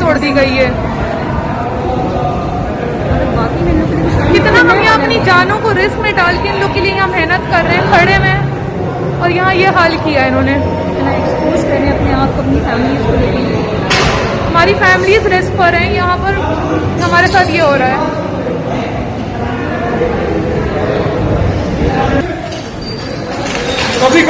तोड़ दी गई है। कितना हम यहाँ अपनी जानों को रिस्क में डाल के इन लोग के लिए यहाँ मेहनत कर रहे हैं, खड़े में, और यहाँ ये हाल किया इन्होंने। एक्सपोज करें अपने आप को, अपनी फैमिलीज को लेकर। हमारी फैमिलीज रिस्क पर हैं, यहाँ पर हमारे साथ ये हो रहा है। कभी